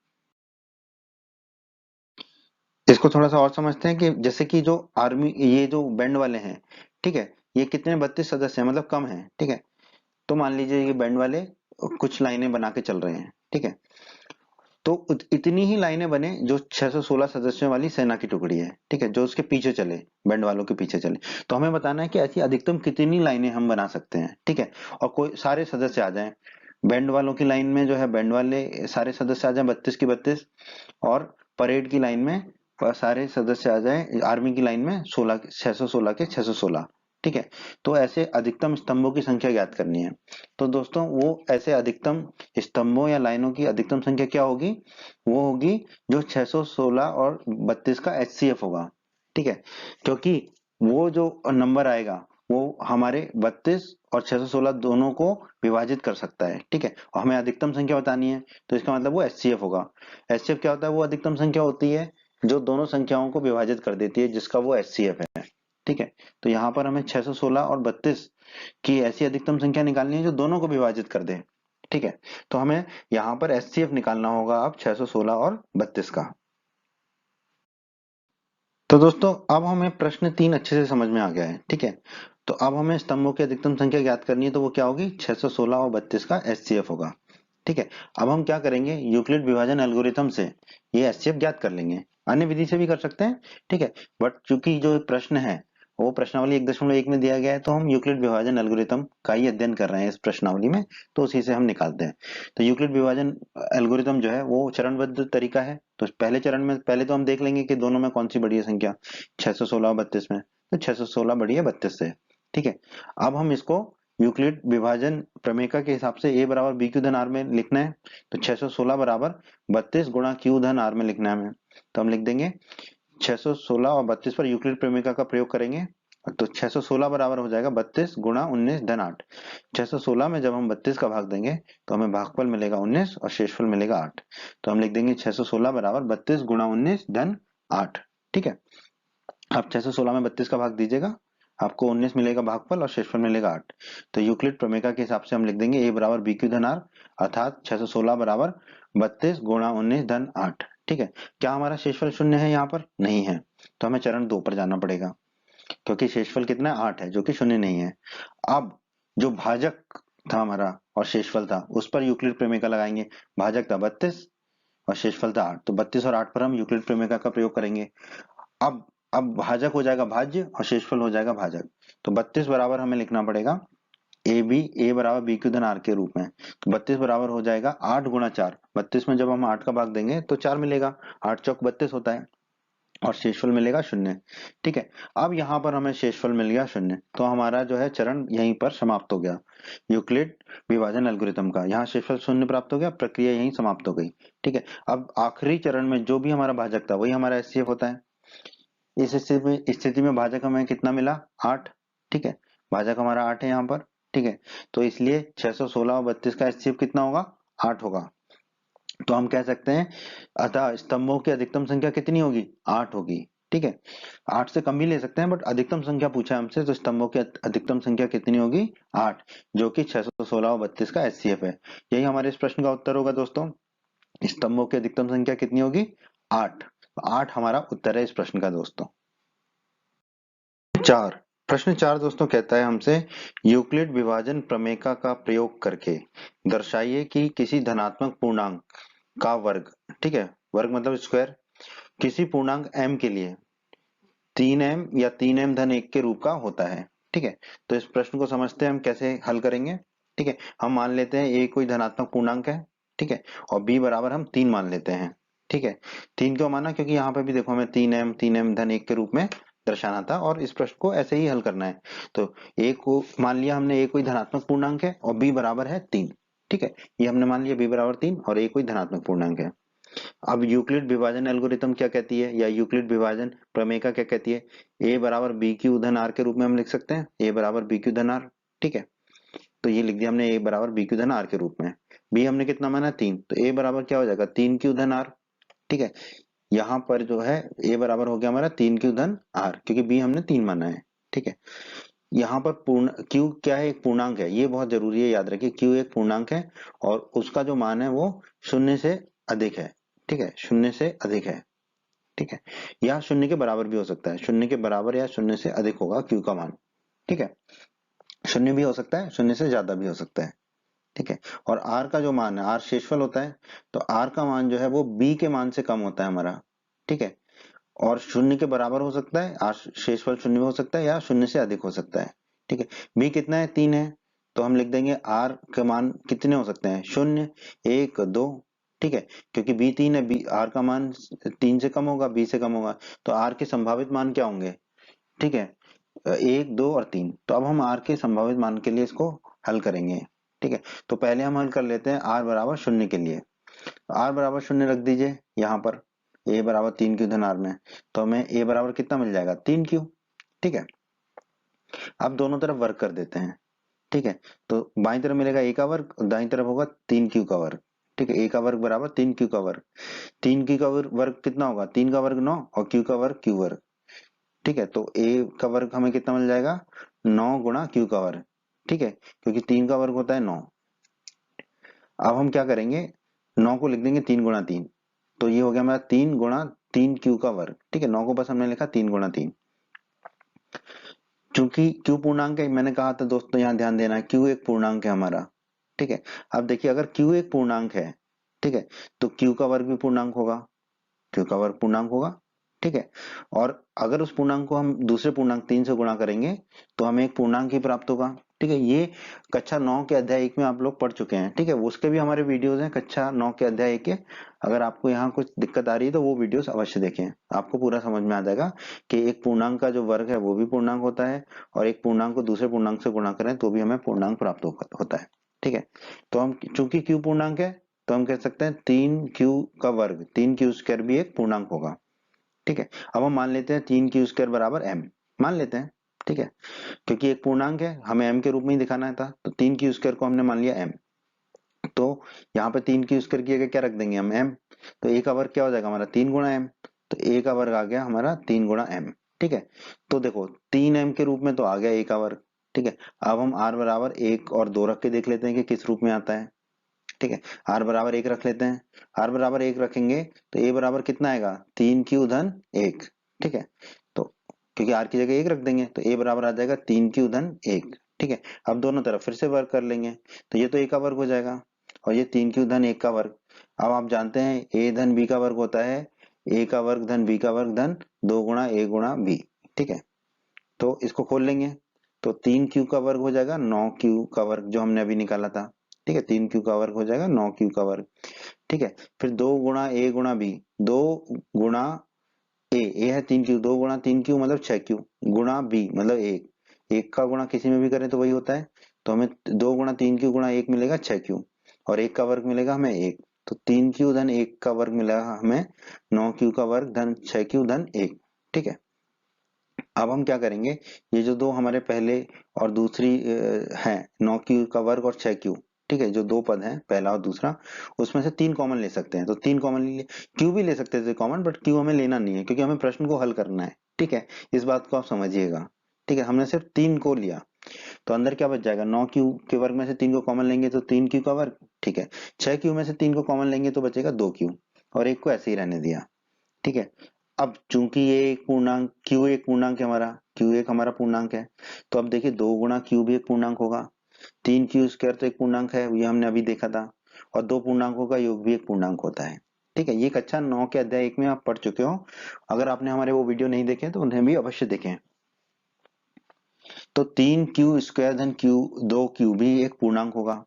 इसको थोड़ा सा और समझते हैं कि जैसे कि जो आर्मी, ये जो बैंड वाले हैं, ठीक है, ये कितने 32 सदस्य हैं, मतलब कम है, ठीक है। तो मान लीजिए ये बैंड वाले कुछ लाइनें बना के चल रहे हैं, ठीक है। तो इतनी ही लाइनें बने जो 616 सदस्यों वाली सेना की टुकड़ी है, ठीक है, जो उसके पीछे चले, बैंड वालों के पीछे चले। तो हमें बताना है कि ऐसी अधिकतम कितनी लाइनें हम बना सकते हैं, ठीक है। और कोई सारे सदस्य आ जाएं बैंड वालों की लाइन में, जो है बैंड वाले सारे सदस्य आ जाएं 32 की 32, और परेड की लाइन में सारे सदस्य आ जाएं आर्मी की लाइन में 16, 616 के 616, ठीक है। तो ऐसे अधिकतम स्तंभों की संख्या ज्ञात करनी है। तो दोस्तों वो ऐसे अधिकतम स्तंभों या लाइनों की अधिकतम संख्या क्या होगी, वो होगी जो 616 और 32 का एचसीएफ होगा, ठीक है। क्योंकि वो जो नंबर आएगा वो हमारे 32 और 616 दोनों को विभाजित कर सकता है, ठीक है। और हमें अधिकतम संख्या बतानी है, तो इसका मतलब वो एचसीएफ होगा। एचसीएफ क्या होता है, वो अधिकतम संख्या होती है जो दोनों संख्याओं को विभाजित कर देती है, जिसका वो एचसीएफ है, ठीक है। तो यहाँ पर हमें 616 और 32 की ऐसी अधिकतम संख्या निकालनी है जो दोनों को विभाजित कर दे, ठीक है। तो हमें यहाँ पर एचसीएफ निकालना होगा अब 616 और 32 का। तो दोस्तों अब हमें प्रश्न 3 अच्छे से समझ में आ गया है, ठीक है। तो अब हमें स्तंभों की अधिकतम संख्या ज्ञात करनी है, तो वो क्या होगी, 616 और 32 का एचसीएफ होगा, ठीक है। अब हम क्या करेंगे, यूक्लिड विभाजन एल्गोरिथम से ये एचसीएफ ज्ञात कर लेंगे, अन्य विधि से भी कर सकते हैं, ठीक है। बट चूंकि जो प्रश्न है वो प्रश्नावली 1.1 में दिया गया है, तो हम यूक्लिड विभाजन एल्गोरिथम का ही अध्ययन कर रहे हैं इस प्रश्नावली में, तो उसी से हम निकालते हैं। तो यूक्लिड विभाजन एल्गोरिथम जो है वो चरणबद्ध तरीका है। तो पहले चरण में पहले तो हम देख लेंगे कि दोनों में कौन सी बड़ी है संख्या, 616 और 32 में, तो 616 बड़ी है 32 से, ठीक है। अब हम इसको यूक्लिड विभाजन प्रमेय के हिसाब से a बराबर b क्यू धन r में लिखना है, तो 616 बराबर 32 गुणा q धन r में लिखना है हमें। तो हम लिख देंगे 616 और 32 पर यूक्लिड प्रमेय का प्रयोग करेंगे, तो 616 बराबर हो जाएगा 32 गुणा 19 धन 8। 616 में जब हम 32 का भाग देंगे तो हमें भागफल मिलेगा 19 और शेषफल मिलेगा 8। तो हम लिख देंगे 616 बराबर 32 गुणा 19 धन 8, ठीक है। आप 616 में 32 का भाग दीजिएगा, आपको 19 मिलेगा भागफल और शेषफल मिलेगा 8। तो यूक्लिड प्रमेय के हिसाब से हम लिख देंगे a बराबर बी क्यू धन आर, अर्थात 616 बराबर 32 गुणा 19 धन 8, ठीक है। क्या हमारा शेषफल शून्य है, यहाँ पर नहीं है, तो हमें चरण 2 पर जाना पड़ेगा, क्योंकि शेषफल कितना है 8 है, जो कि शून्य नहीं है। अब जो भाजक था हमारा और शेषफल था, उस पर यूक्लिड प्रमेय लगाएंगे। भाजक था 32 और शेषफल था 8, तो 32 और 8 पर हम यूक्लिड प्रमेय का प्रयोग करेंगे। अब भाजक हो जाएगा भाज्य और शेषफल हो जाएगा भाजक। तो 32 बराबर हमें लिखना पड़ेगा ए बराबर बी क्यू धन आर के रूप में। तो 32 बराबर हो जाएगा 8 गुणा 4। 32 में जब हम 8 का भाग देंगे तो 4 मिलेगा, 8 चौक 32 होता है, और शेषफल मिलेगा 0, ठीक है। अब यहाँ पर हमें शेषफल मिल गया 0, तो हमारा जो है चरण यहीं पर समाप्त हो गया यूक्लिड विभाजन एल्गोरिथम का। यहाँ शेषफल 0 प्राप्त हो गया, प्रक्रिया यहीं समाप्त हो गई, ठीक है। अब आखिरी चरण में जो भी हमारा भाजक था वही हमारा एचसीएफ होता है। इस स्थिति में भाजक हमें कितना मिला, 8, ठीक है। भाजक हमारा 8 है यहाँ पर, ठीक है। तो इसलिए 616 और 32 का एचसीएफ कितना होगा, 8 होगा। तो हम कह सकते हैं अतः स्तंभों की अधिकतम संख्या कितनी होगी, 8 होगी, ठीक है। 8 से कम भी ले सकते हैं, बट अधिकतम संख्या पूछा है हमसे, तो स्तंभों की अधिकतम संख्या कितनी होगी, 8, जो कि 616 और 32 का एचसीएफ है। यही हमारे इस प्रश्न का उत्तर होगा दोस्तों। स्तंभों की अधिकतम संख्या कितनी होगी, 8। 8 हमारा उत्तर है इस प्रश्न का दोस्तों। 4 प्रश्न 4 दोस्तों कहता है हमसे यूक्लिड विभाजन प्रमेय का प्रयोग करके दर्शाइए कि किसी धनात्मक पूर्णांक का वर्ग, ठीक है, वर्ग मतलब स्क्वायर, किसी पूर्णांक m के लिए 3m या 3m धन 1 के रूप का होता है। ठीक है, तो इस प्रश्न को समझते हैं हम कैसे हल करेंगे। ठीक है, हम मान लेते हैं a कोई धनात्मक पूर्णांक है, ठीक है, और b बराबर हम 3 मान लेते हैं। ठीक है, 3 क्यों माना, क्योंकि यहाँ पे भी देखो हमें 3m धन 1 के रूप में दर्शाना था और इस प्रश्न को ऐसे ही हल करना है। तो a को मान लिया हमने, a कोई धनात्मक पूर्णांक है और b बराबर है 3। ठीक है, ये हमने मान लिया b बराबर 3 और a कोई धनात्मक पूर्णांक है। अब यूक्लिड विभाजन एल्गोरिथम क्या कहती है, या यूक्लिड विभाजन प्रमेय क्या कहती है, a बराबर बी क्यू धन आर के रूप में हम लिख सकते हैं, a बराबर बी क्यू धन आर। ठीक है, तो ये लिख दिया हमने a बराबर बी क्यू धन आर के रूप में। b हमने कितना माना 3, तो a बराबर क्या हो जाएगा 3 क्यू धन आर। ठीक है, यहाँ पर जो है a बराबर हो गया हमारा 3 क्यू धन आर, क्योंकि b हमने 3 माना है। ठीक है, यहाँ पर पूर्ण q क्या है, एक पूर्णांक है, ये बहुत जरूरी है, याद रखिए q एक पूर्णांक है और उसका जो मान है वो शून्य से अधिक है। ठीक है, शून्य से अधिक है। ठीक है, या शून्य के बराबर भी हो सकता है, शून्य के बराबर या शून्य से अधिक होगा q का मान। ठीक है, शून्य भी हो सकता है, शून्य से ज्यादा भी हो सकता है। ठीक है, और r का जो मान है, r शेषफल होता है, तो r का मान जो है वो b के मान से कम होता है हमारा। ठीक है, और शून्य के बराबर हो सकता है, r शेषफल शून्य हो सकता है या शून्य से अधिक हो सकता है। ठीक है, b कितना है 3 है, तो हम लिख देंगे r के मान कितने हो सकते हैं, शून्य, 1, 2। ठीक है, क्योंकि b 3 है, b r का मान 3 से कम होगा, b से कम होगा, तो r के संभावित मान क्या होंगे। ठीक है, 1, 2 और 3। तो अब हम r के संभावित मान के लिए इसको हल करेंगे। ठीक है, तो पहले हम हल कर लेते हैं r बराबर शून्य के लिए। r बराबर शून्य रख दीजिए यहाँ पर, a बराबर 3 क्यू धन r में, तो हमें a बराबर कितना मिल जाएगा 3 क्यू। ठीक है, अब दोनों तरफ वर्ग कर देते हैं। ठीक है, तो बाईं तरफ मिलेगा a का वर्ग और दाईं तरफ होगा 3 क्यू का वर्ग। ठीक है, a का वर्ग बराबर 3 क्यू का वर्ग, 3 क्यू का वर्ग कितना होगा, 3 का वर्ग 9 और q का वर्ग q वर्ग। ठीक है, तो a का वर्ग हमें कितना मिल जाएगा 9 गुणा q का वर्ग। ठीक है, क्योंकि 3 का वर्ग होता है 9। अब हम क्या करेंगे, 9 को लिख देंगे 3 गुणा 3, तो ये हो गया हमारा 3 गुणा 3 क्यू का वर्ग। ठीक है, 9 को बस हमने लिखा 3 गुणा 3। चूंकि क्यू पूर्णांक है, मैंने कहा था दोस्तों यहाँ ध्यान देना है, क्यू एक पूर्णांक है हमारा। ठीक है, अब देखिए अगर क्यू एक पूर्णांक है, ठीक है, तो क्यू का वर्ग भी पूर्णांक होगा, क्यू का वर्ग पूर्णांक होगा। ठीक है, और अगर उस पूर्णांक को हम दूसरे पूर्णांक 3 से गुणा करेंगे तो हमें एक पूर्णांक ही प्राप्त होगा। ठीक है, ये कक्षा 9 के अध्याय 1 में आप लोग पढ़ चुके हैं। ठीक है, उसके भी हमारे वीडियोस हैं कक्षा 9 के अध्याय 1 के। अगर आपको यहाँ कुछ दिक्कत आ रही है तो वो वीडियोस अवश्य देखें, आपको पूरा समझ में आ जाएगा कि एक पूर्णांक का जो वर्ग है वो भी पूर्णांक होता है, और एक पूर्णांक को दूसरे पूर्णांक से गुणा करें तो भी हमें पूर्णांक प्राप्त होता है। ठीक है, तो हम चूंकि क्यू पूर्णांक है तो हम कह सकते हैं 3 क्यू का वर्ग, 3 क्यू स्क्वायर भी एक पूर्णांक होगा। ठीक है, अब हम मान लेते हैं 3 क्यू स्क्वायर बराबर एम, मान लेते हैं। ठीक है, क्योंकि एक पूर्णांक है हमें एम के रूप में ही दिखाना था, तो 3 क्यू स्क्वायर को हमने मान लिया एम। तो यहाँ पे 3 क्यू स्क्वायर की जगह क्या रख देंगे हम एम, तो ए का वर्ग क्या हो जाएगा हमारा 3 गुणा एम, तो ए का वर्ग आ गया हमारा 3 गुणा एम। ठीक है, तो देखो 3m के रूप में तो आ गया ए का वर्ग। ठीक है, अब हम r बराबर 1 और 2 रख के देख लेते हैं कि किस रूप में आता है। ठीक है, r बराबर 1 रख लेते हैं, r बराबर 1 रखेंगे तो a बराबर कितना आएगा 3 क्यू धन 1। ठीक है, तो क्योंकि r की जगह 1 रख देंगे तो a बराबर आ जाएगा 3 क्यू धन 1। ठीक है, अब दोनों तरफ फिर से वर्ग कर लेंगे, तो ये तो a का वर्ग हो जाएगा और ये 3 क्यू धन 1 का वर्ग। अब आप जानते हैं a धन b का वर्ग होता है a का वर्ग धन b का वर्ग धन 2 गुणा a गुणा b। ठीक है, तो इसको खोल लेंगे, तो 3 क्यू का वर्ग हो जाएगा 9 क्यू का वर्ग जो हमने अभी निकाला था। ठीक है, 3 क्यू का वर्ग हो जाएगा 9 क्यू का वर्ग। ठीक है, फिर 2 गुणा ए गुणा बी, 2 गुणा ए है 3 क्यू, 2 गुणा 3 क्यू मतलब 6 क्यू, गुणा बी मतलब 1, 1 का गुणा किसी में भी करें तो वही होता है, तो हमें 2 गुणा 3 क्यू गुणा 1 मिलेगा 6 क्यू, और 1 का वर्ग मिलेगा हमें 1, तो 3 क्यू धन 1 का वर्ग मिलेगा हमें 9 क्यू का वर्ग धन 6 क्यू धन 1। ठीक है, अब हम क्या करेंगे, ये जो दो हमारे पहले और दूसरी हैं 9 क्यू का वर्ग और 6 क्यू, ठीक है, जो दो पद हैं पहला और दूसरा, उसमें से 3 कॉमन ले सकते हैं, तो 3 कॉमन ले, क्यू भी ले सकते थे कॉमन, बट क्यू हमें लेना नहीं है क्योंकि हमें प्रश्न को हल करना है। ठीक है, इस बात को आप समझिएगा। ठीक है, हमने सिर्फ 3 को लिया, तो अंदर क्या बच जाएगा 9 क्यू के वर्ग में से 3 को कॉमन लेंगे तो 3 क्यू का वर्ग। ठीक है, 6 क्यू में से 3 को कॉमन लेंगे तो बचेगा 2 क्यू, और 1 को ऐसे ही रहने दिया। ठीक है, अब चूंकि ये एक पूर्णांक क्यू एक पूर्णांक है, हमारा क्यू एक हमारा पूर्णांक है, तो अब देखिए 2 गुणा क्यू भी एक पूर्णांक होगा, 3 क्यू स्क्वायर तो एक पूर्णांक है, ये हमने अभी देखा था, और दो पूर्णांकों का योग भी एक पूर्णांक होता है। ठीक है, ये कक्षा 9 के अध्याय 1 में आप पढ़ चुके हो। अगर आपने हमारे वो वीडियो नहीं देखे तो उन्हें भी अवश्य देखें। तो 3 क्यू स्क्वायर धन क्यू 2 क्यू भी एक पूर्णांक होगा,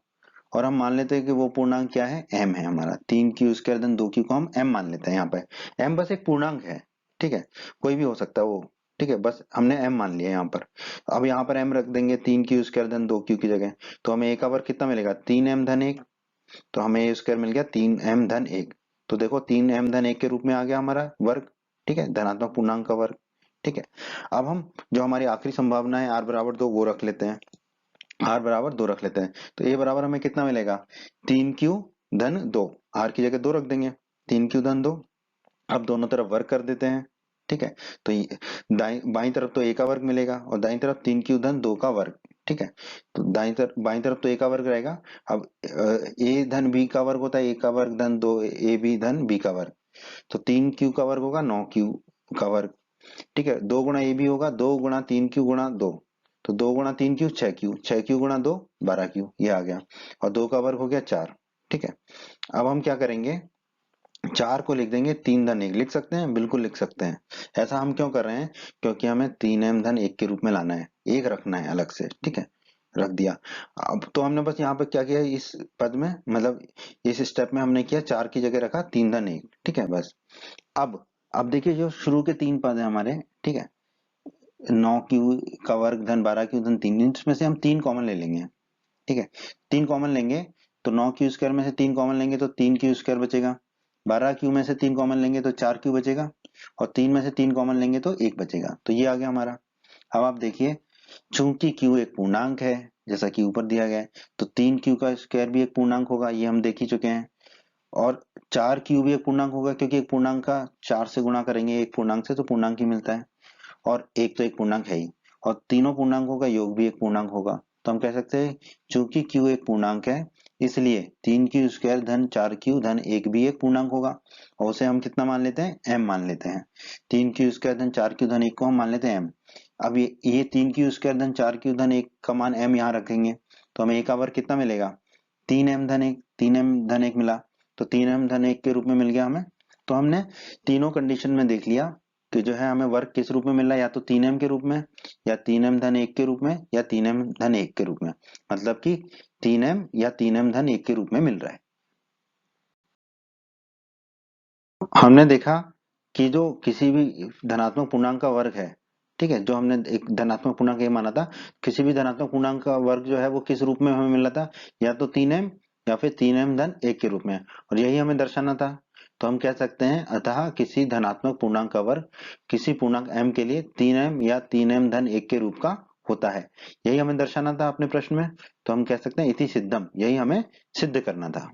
और हम मान लेते हैं कि वो पूर्णांक क्या है, m है हमारा। 3 क्यू स्क्वायर धन 2 क्यू को हम m मान लेते हैं यहाँ पे। m बस एक पूर्णांक है, ठीक है, कोई भी हो सकता है वो, ठीक है, बस हमने m मान लिया यहाँ पर। अब यहाँ पर m रख देंगे 3 क्यू स्क्वायर धन 2 क्यू की जगह, तो हमें a का वर्ग कितना मिलेगा, 3m धन 1। तो हमें a स्क्वायर मिल गया 3m धन 1। तो देखो 3m धन 1 के रूप में आ गया हमारा वर्ग, ठीक है, धनात्मक पूर्णांक का वर्ग। ठीक है, अब हम जो हमारी आखिरी संभावना है r बराबर 2 वो रख लेते हैं, r बराबर 2 रख लेते हैं। तो a बराबर हमें कितना मिलेगा, 3q धन 2, r की जगह 2 रख देंगे, 3q धन 2। अब दोनों तरफ वर्ग कर देते हैं, ठीक है। तो बाईं तरफ तो a का वर्ग मिलेगा और दाईं तरफ 3q धन 2 का वर्ग, ठीक है। तो बाईं तरफ तो a का वर्ग रहेगा। अब a धन b का वर्ग होता है, a का वर्ग धन 2 a b धन b का वर्ग, तो 3q का वर्ग होगा 9q का वर्ग, ठीक है। 2 गुणा ए भी होगा, 2 गुणा 3q गुणा 2, तो 2 गुणा 3q 6q, 6q गुणा 2 12q, ये आ गया, और 2 का वर्ग हो गया 4। ठीक है, अब हम क्या करेंगे, 4 को लिख देंगे 3 धन 1, लिख सकते हैं, बिल्कुल लिख सकते हैं। ऐसा हम क्यों कर रहे हैं, क्योंकि हमें 3m धन 1 के रूप में लाना है, एक रखना है अलग से, ठीक है, रख दिया। अब तो हमने बस यहाँ पे क्या किया, इस पद में मतलब इस स्टेप में हमने किया, 4 की जगह रखा 3 धन 1, ठीक है, बस। अब अब देखिए जो शुरू के 3 पद है हमारे, ठीक है, 9q का वर्ग धन 12q धन 3, इसमें से हम 3 कॉमन ले लेंगे, ठीक है। 3 कॉमन लेंगे तो 9q स्क्वायर में से 3 कॉमन लेंगे तो 3q स्क्वायर बचेगा, 12q में से 3 कॉमन लेंगे तो 4q बचेगा, और 3 में से 3 कॉमन लेंगे तो 1 बचेगा। तो ये आ गया हमारा। अब आप देखिए, चूंकि q एक पूर्णांक है जैसा कि ऊपर दिया गया है, तो 3q का स्क्वायर भी एक पूर्णांक होगा, ये हम देख ही चुके हैं। और 4q भी एक पूर्णांक होगा, क्योंकि एक पूर्णांक का 4 से गुणा करेंगे एक पूर्णांक से तो पूर्णांक ही मिलता है, और एक तो एक पूर्णांक है ही, और तीनों पूर्णांकों का योग भी एक पूर्णांक होगा। तो हम कह सकते हैं चूंकि q एक पूर्णांक है, इसलिए 3q स्क्वायर धन 4q धन 1 भी एक पूर्णांक होगा, और उसे हम कितना मान लेते हैं, m मान लेते हैं। 3q स्क्वायर धन 4q धन 1 को हम मान लेते हैं m। अब ये 3q स्क्वायर धन 4q धन 1 का मान m यहाँ रखेंगे, तो हमें a का वर्ग कितना मिलेगा, 3m धन 1, 3m धन 1 मिला, तो 3m धन 1 के रूप में मिल गया हमें। तो हमने तीनों कंडीशन में देख लिया कि जो है हमें वर्ग किस रूप में मिल रहा है, या तो 3m के रूप में, या 3m धन 1 के रूप में, या 3m धन 1 के रूप में, मतलब कि 3m या 3m धन 1 के रूप में मिल रहा है। हमने देखा कि जो किसी भी धनात्मक पूर्णांक का वर्ग है, ठीक है, जो हमने एक धनात्मक पूर्णांक ये माना था, किसी भी धनात्मक पूर्णांक का वर्ग जो है वो किस रूप में हमें मिला था, या तो 3m या फिर 3m धन 1 के रूप में, और यही हमें दर्शाना था। तो हम कह सकते हैं अतः किसी धनात्मक पूर्णांक का वर्ग किसी पूर्णांक m के लिए 3m या 3m धन 1 के रूप का होता है, यही हमें दर्शाना था अपने प्रश्न में। तो हम कह सकते हैं इति सिद्धम, यही हमें सिद्ध करना था।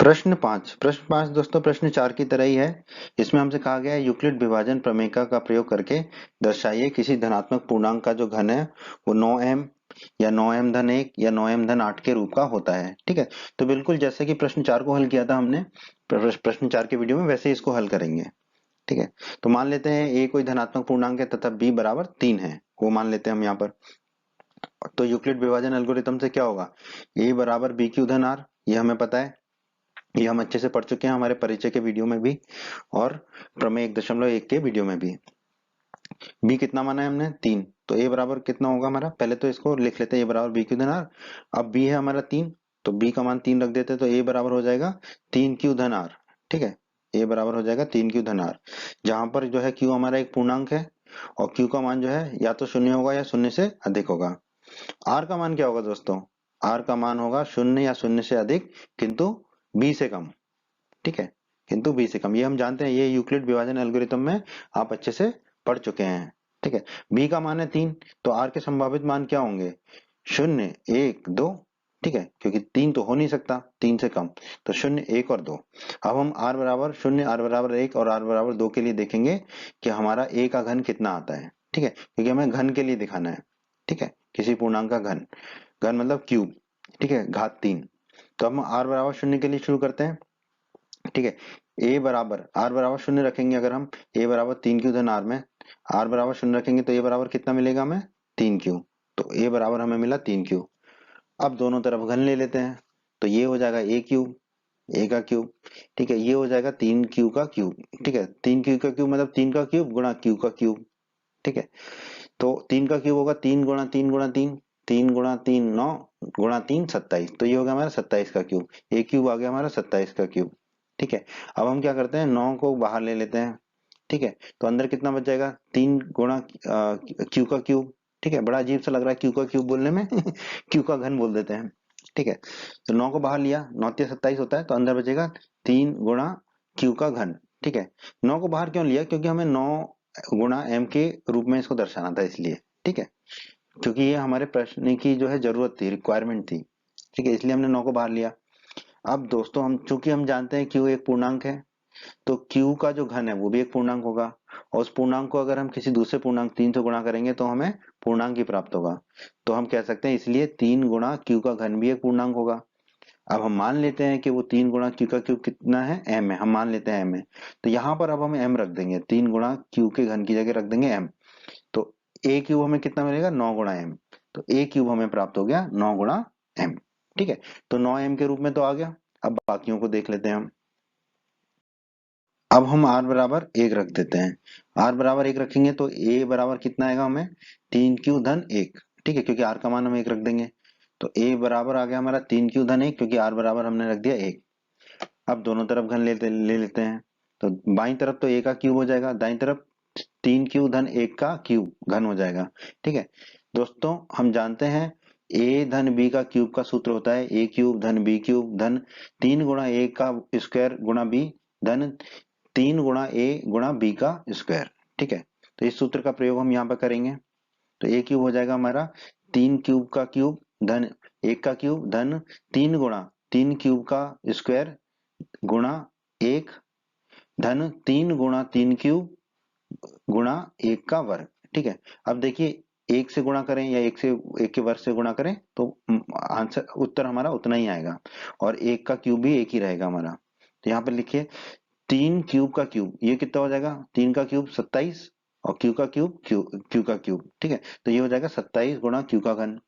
प्रश्न 5 दोस्तों प्रश्न 4 की तरह ही है। इसमें हमसे कहा गया है यूक्लिड विभाजन प्रमेय का प्रयोग करके दर्शाइए किसी धनात्मक पूर्णांक का जो घन है वो 9m या 9m धन 1 या 9m धन 8 के रूप का होता है, ठीक है। तो बिल्कुल जैसे कि प्रश्न 4 को हल किया था हमने प्रश्न 4 के वीडियो में, वैसे ही इसको हल करेंगे, ठीक है। तो मान लेते हैं a कोई धनात्मक पूर्णांक है तथा b बराबर 3 है, वो मान लेते हैं हम यहाँ पर। तो यूक्लिड विभाजन एल्गोरिथम से क्या होगा, a बराबर b क्यू धन r, ये हमें पता है, ये हम अच्छे से पढ़ चुके हैं हमारे परिचय के वीडियो में भी, और प्रमेय 1.1 के वीडियो में भी। बी कितना माना है हमने, 3, तो ए बराबर कितना होगा हमारा, पहले तो इसको लिख लेते हैं, ए बराबर बी क्यू धन आर। अब बी है हमारा 3, तो बी का मान 3 रख देते हैं, तो ए बराबर हो जाएगा 3q धन आर, ठीक है। ए बराबर हो जाएगा 3q धन आर, जहां पर जो है q हमारा एक पूर्णांक है, और q का मान जो है या तो शून्य होगा या शून्य से अधिक होगा। आर का मान क्या होगा दोस्तों, आर का मान होगा शून्य या शून्य से अधिक, किंतु बी से कम, ठीक है, किंतु बी से कम, ये हम जानते हैं, ये यूक्लिड विभाजन एल्गोरिथम में आप अच्छे से पढ़ चुके हैं, ठीक है। बी का मान है 3, तो आर के संभावित मान क्या होंगे, 0 1 2, ठीक है, क्योंकि 3 तो हो नहीं सकता 3 से कम, तो 0 1 और 2। अब हम आर बराबर 0, आर बराबर 1 और आर बराबर 2 के लिए देखेंगे कि हमारा ए का घन कितना आता है, ठीक है, क्योंकि हमें घन के लिए दिखाना है, ठीक है, किसी पूर्णांक का घन, घन मतलब क्यूब, ठीक है, घात 3। तो हम आर बराबर 0 के लिए शुरू करते हैं, ठीक है। ए बराबर आर बराबर शून्य रखेंगे, अगर हम ए बराबर 3 क्यू धन आर में आर बराबर शून्य रखेंगे तो ए बराबर कितना मिलेगा हमें, 3 क्यू। तो ए बराबर हमें मिला 3 क्यू। अब दोनों तरफ घन ले लेते हैं, तो ये हो जाएगा ए क्यूब, ए का क्यूब। ठीक है, ये हो जाएगा 3 क्यू का क्यूब। ठीक है, 3 क्यू का क्यूब मतलब 3 का क्यूब गुणा क्यू का क्यूब। ठीक है, तो 3 का क्यूब होगा 3 गुणा 3 गुणा 3, 3 गुणा 3 9 गुणा 3 27, तो ये हो गया हमारा 27 का क्यूब। ए क्यूब आ गया हमारा 27 का क्यूब। ठीक है, अब हम क्या करते हैं, 9 को बाहर ले लेते हैं। ठीक है, तो अंदर कितना बच जाएगा, 3 गुणा क्यू का क्यूब। ठीक है, बड़ा अजीब सा लग रहा है क्यू का क्यूब बोलने में क्यू का घन बोल देते हैं। ठीक है, तो 9 को बाहर लिया, 9 × 27 होता है, तो अंदर बचेगा 3 गुणा क्यू का घन। ठीक है, 9 को बाहर क्यों लिया, क्योंकि हमें 9 गुणा m के रूप में इसको दर्शाना था, इसलिए। ठीक है, क्योंकि ये हमारे प्रश्न की जो है जरूरत थी, रिक्वायरमेंट थी। ठीक है, इसलिए हमने 9 को बाहर लिया। अब दोस्तों हम चूंकि हम जानते हैं क्यू एक पूर्णांक है, तो क्यू का जो घन है वो भी एक पूर्णांक होगा, और उस पूर्णांक को अगर हम किसी दूसरे पूर्णांक 3 से गुणा करेंगे तो हमें पूर्णांक ही प्राप्त होगा। तो हम कह सकते हैं इसलिए 3 गुणा क्यू का घन भी एक पूर्णांक होगा। अब हम मान लेते हैं कि वो 3 गुणा क्यू का क्यूब कितना है, एम है, हम मान लेते हैं एम है। तो यहाँ पर अब हम एम रख देंगे, 3 गुणा क्यू के घन की जगह रख देंगे एम। तो ए क्यूब हमें कितना मिलेगा, 9 गुणा एम। तो ए क्यूब हमें प्राप्त हो गया 9 गुणा एम। ठीक है, तो 9 एम के रूप में तो आ गया। अब बाकियों को देख लेते हैं हम। अब हम आर बराबर 1 रख देते हैं। आर बराबर 1 रखेंगे तो ए बराबर कितना आएगा हमें, 3 क्यू धन 1। ठीक है, क्योंकि आर का मान हम 1 रख देंगे। तो ए बराबर आ गया हमारा 3 क्यू धन 1, क्योंकि आर बराबर हमने रख दिया 1। अब दोनों तरफ घन ले लेते हैं। तो बाईं तरफ तो ए का क्यूब हो जाएगा, दाईं तरफ 3 क्यू धन 1 का क्यूब घन हो जाएगा। ठीक है, दोस्तों हम जानते हैं ए धन बी का क्यूब का सूत्र होता है ए क्यूब धन बी क्यूब धन 3 गुणा 1 का स्क्वायर गुणा बी धन 3 गुणा a गुणा b का स्क्वायर। ठीक है, तो इस सूत्र का प्रयोग हम यहाँ पर करेंगे। तो ए क्यूब हो जाएगा हमारा 3 क्यूब का क्यूब धन 1 का क्यूब धन 3 गुणा 3 क्यूब का स्क्वायर गुणा 1 धन 3 गुणा 3 क्यूब गुणा 1 का वर्ग। ठीक है, अब देखिए 1 से गुणा करें या 1 के वर्ग से गुणा करें तो आंसर उत्तर हमारा उतना ही आएगा, और 1 का क्यूब भी 1 ही रहेगा हमारा। तो यहाँ पर लिखिए 3 क्यूब का क्यूब, ये कितना हो जाएगा, 3 का क्यूब 27, और क्यू का क्यूब। ठीक है, तो ये हो जाएगा 27 गुणा क्यू का घन।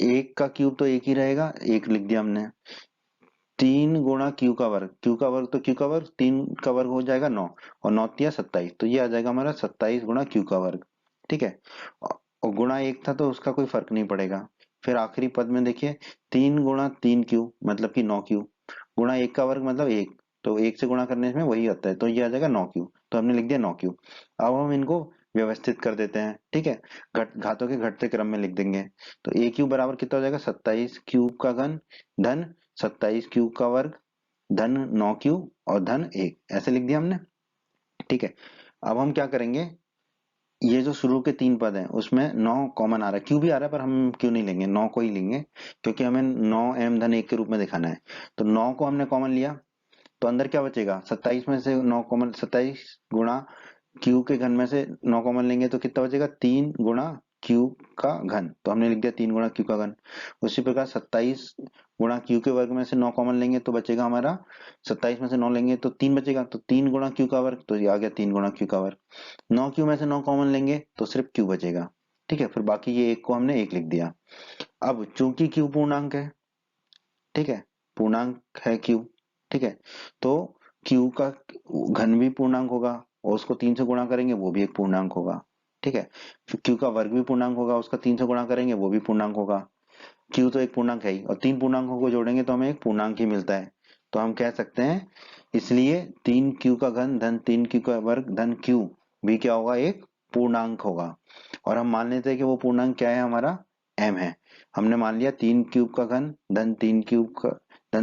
1 का क्यूब तो 1 ही रहेगा, 1 लिख दिया हमने। 3 गुणा क्यू का वर्ग, 3 का वर्ग हो जाएगा 9, और 9 × 3 = 27, तो ये आ जाएगा हमारा 27 गुणा क्यू का वर्ग। ठीक है, और गुणा 1 था तो उसका कोई फर्क नहीं पड़ेगा। फिर आखिरी पद में देखिए 3 गुणा 3 क्यू मतलब कि 9 क्यू गुणा 1 का वर्ग मतलब 1, तो 1 से गुणा करने में वही आता है, तो ये आ जाएगा 9 क्यू। तो हमने लिख दिया 9 क्यू। अब हम इनको व्यवस्थित कर देते हैं। ठीक है, घातों के घटते क्रम में लिख देंगे। तो ए क्यूब बराबर कितना हो जाएगा, 27 क्यूब का घन धन 27 क्यूब का वर्ग धन 9 क्यूब और धन 1, ऐसे लिख दिया हमने। ठीक है, अब हम क्या करेंगे, ये जो शुरू के 3 पद हैं उसमें 9 कॉमन आ रहा है, क्यू भी आ रहा है पर हम क्यों नहीं लेंगे, 9 को ही लेंगे, क्योंकि हमें 9m धन 1 के रूप में दिखाना है। तो 9 को हमने कॉमन लिया, तो अंदर क्या बचेगा, 27 में से 9 कॉमन, 27 गुणा क्यू के घन में से 9 कॉमन लेंगे तो कितना बचेगा, 3 गुणा क्यू का घन, तो हमने लिख दिया 3 गुणा क्यू का घन। उसी प्रकार 27 गुणा क्यू के वर्ग में से 9 कॉमन लेंगे तो बचेगा हमारा, 27 में से 9 लेंगे तो 3 बचेगा, तो 3 गुणा क्यू का वर्ग, तो ये आ गया 3 गुणा क्यू का वर्ग। 9 क्यू में से 9 कॉमन लेंगे तो सिर्फ क्यू बचेगा। ठीक है, फिर बाकी ये एक को हमने 1 लिख दिया। अब चूंकि क्यू पूर्णांक है, ठीक है, पूर्णांक है क्यू। ठीक है, तो क्यू का घन भी पूर्णांक होगा, और उसको 3 से गुणा करेंगे वो भी एक पूर्णांक होगा। ठीक है, फिर क्यू का वर्ग भी पूर्णांक होगा, उसका 3 से गुणा करेंगे वो भी पूर्णांक होगा। क्यू तो एक पूर्णांक है ही, और 3 पूर्णांकों को जोड़ेंगे तो हमें एक पूर्णांक ही मिलता है। तो हम कह सकते हैं इसलिए 3 क्यू का घन धन 3 क्यू का वर्ग धन क्यू भी क्या होगा, एक पूर्णांक होगा। और हम मान लेते हैं कि वो पूर्णांक क्या है हमारा, एम है। हमने मान लिया 3 क्यूब का घन धन